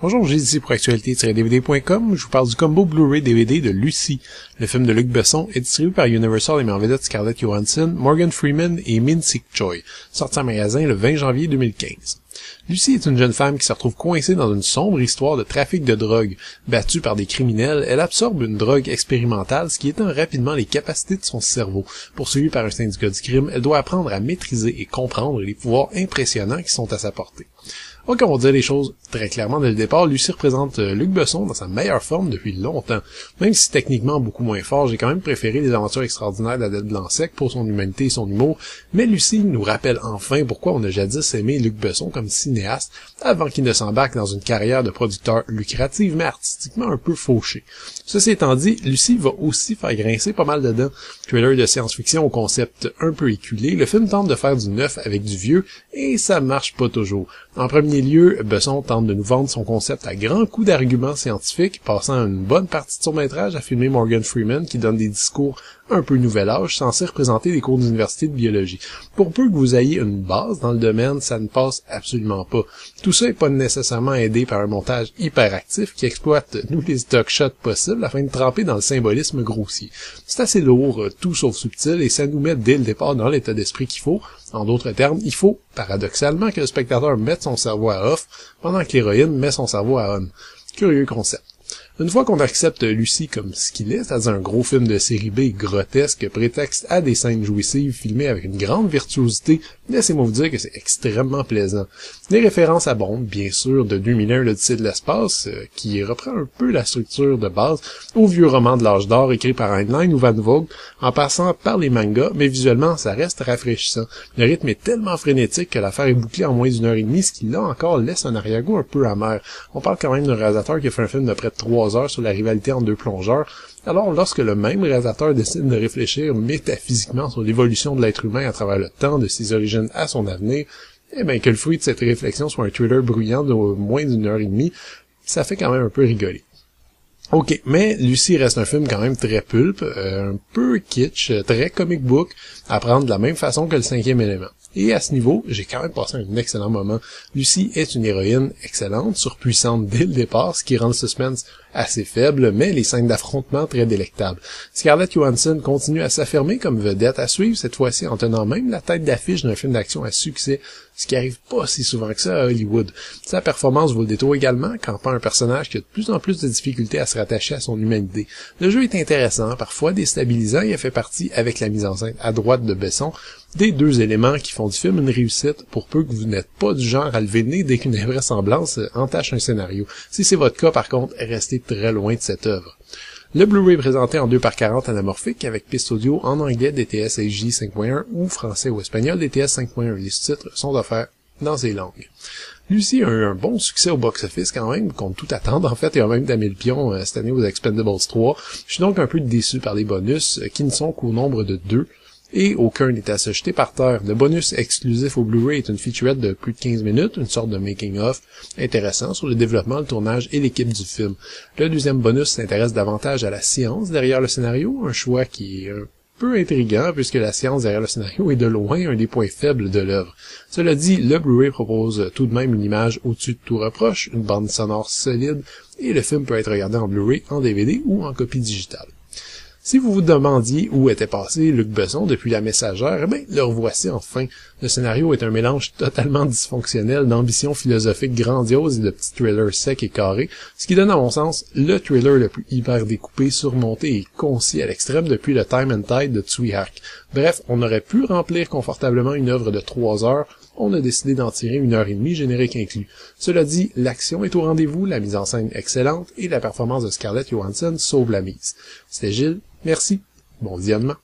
Bonjour, Gilles ici pour actualité-dvd.com. Je vous parle du combo Blu-ray DVD de Lucy. Le film de Luc Besson est distribué par Universal et met en vedette Scarlett Johansson, Morgan Freeman et Min-Sik Choi, sorti en magasin le 20 janvier 2015. Lucy est une jeune femme qui se retrouve coincée dans une sombre histoire de trafic de drogue. Battue par des criminels, elle absorbe une drogue expérimentale, ce qui étend rapidement les capacités de son cerveau. Poursuivie par un syndicat du crime, elle doit apprendre à maîtriser et comprendre les pouvoirs impressionnants qui sont à sa portée. Ok, on va dire les choses très clairement dès le départ, Lucy représente Luc Besson dans sa meilleure forme depuis longtemps. Même si techniquement beaucoup moins fort, j'ai quand même préféré les aventures extraordinaires d'Adèle Blanc-Sec pour son humanité et son humour, mais Lucy nous rappelle enfin pourquoi on a jadis aimé Luc Besson comme cinéaste avant qu'il ne s'embarque dans une carrière de producteur lucrative mais artistiquement un peu fauchée. Ceci étant dit, Lucy va aussi faire grincer pas mal de dents. Thriller de science-fiction au concept un peu éculé, le film tente de faire du neuf avec du vieux et ça marche pas toujours. En premier lieu, Besson tente de nous vendre son concept à grands coups d'arguments scientifiques, passant une bonne partie de son métrage à filmer Morgan Freeman qui donne des discours un peu nouvel âge, censés représenter des cours d'université de biologie. Pour peu que vous ayez une base dans le domaine, ça ne passe absolument pas. Tout ça n'est pas nécessairement aidé par un montage hyperactif qui exploite tous les stock shots possibles afin de tremper dans le symbolisme grossier. C'est assez lourd, tout sauf subtil, et ça nous met dès le départ dans l'état d'esprit qu'il faut. En d'autres termes, il faut, paradoxalement, que le spectateur mette son cerveau à off, pendant que l'héroïne met son cerveau à on. Curieux concept. Une fois qu'on accepte Lucy comme ce qu'il est, c'est-à-dire un gros film de série B grotesque, prétexte à des scènes jouissives filmées avec une grande virtuosité, laissez-moi vous dire que c'est extrêmement plaisant. Les références abondent, bien sûr, de 2001 l'Odyssée de l'espace, qui reprend un peu la structure de base, au vieux roman de l'âge d'or écrit par Heinlein ou Van Vogt, en passant par les mangas, mais visuellement, ça reste rafraîchissant. Le rythme est tellement frénétique que l'affaire est bouclée en moins d'une heure et demie, ce qui là encore laisse un arrière-goût un peu amer. On parle quand même d'un réalisateur qui a fait un film de près de 3 heures sur la rivalité entre deux plongeurs. Alors, lorsque le même réalisateur décide de réfléchir métaphysiquement sur l'évolution de l'être humain à travers le temps, de ses origines à son avenir, eh bien, que le fruit de cette réflexion soit un thriller bruyant de moins d'une heure et demie, ça fait quand même un peu rigoler. Ok, mais Lucy reste un film quand même très pulp, un peu kitsch, très comic book, à prendre de la même façon que le 5e élément. Et à ce niveau, j'ai quand même passé un excellent moment. Lucy est une héroïne excellente, surpuissante dès le départ, ce qui rend le suspense assez faible, mais les scènes d'affrontement très délectables. Scarlett Johansson continue à s'affirmer comme vedette à suivre, cette fois-ci en tenant même la tête d'affiche d'un film d'action à succès, ce qui arrive pas si souvent que ça à Hollywood. Sa performance vaut le détour également, campant un personnage qui a de plus en plus de difficultés à se rattacher à son humanité. Le jeu est intéressant, parfois déstabilisant, et fait partie, avec la mise en scène à droite de Besson, des deux éléments qui font du film une réussite, pour peu que vous n'êtes pas du genre à lever le nez dès qu'une invraisemblance entache un scénario. Si c'est votre cas, par contre, restez très loin de cette œuvre. Le Blu-ray est présenté en 2x40 anamorphique avec piste audio en anglais DTS SJ 5.1 ou français ou espagnol DTS 5.1. Les sous-titres sont offerts dans ces langues. Lucy a eu un bon succès au box-office quand même, contre toute attente en fait, et a même damé le pion cette année aux Expendables 3. Je suis donc un peu déçu par les bonus, qui ne sont qu'au nombre de 2. Et aucun n'est à se jeter par terre. Le bonus exclusif au Blu-ray est une featurette de plus de 15 minutes, une sorte de making-of intéressant sur le développement, le tournage et l'équipe du film. Le deuxième bonus s'intéresse davantage à la science derrière le scénario, un choix qui est un peu intriguant puisque la science derrière le scénario est de loin un des points faibles de l'œuvre. Cela dit, le Blu-ray propose tout de même une image au-dessus de tout reproche, une bande sonore solide, et le film peut être regardé en Blu-ray, en DVD ou en copie digitale. Si vous vous demandiez où était passé Luc Besson depuis La Messagère, eh bien, le revoici enfin. Le scénario est un mélange totalement dysfonctionnel d'ambitions philosophiques grandioses et de petits thrillers secs et carrés, ce qui donne à mon sens le thriller le plus hyper découpé, surmonté et concis à l'extrême depuis le Time and Tide de Tsui Hark. Bref, on aurait pu remplir confortablement une œuvre de 3 heures, on a décidé d'en tirer 1h30 générique inclus. Cela dit, l'action est au rendez-vous, la mise en scène excellente et la performance de Scarlett Johansson sauve la mise. C'était Gilles, merci, bon visionnement.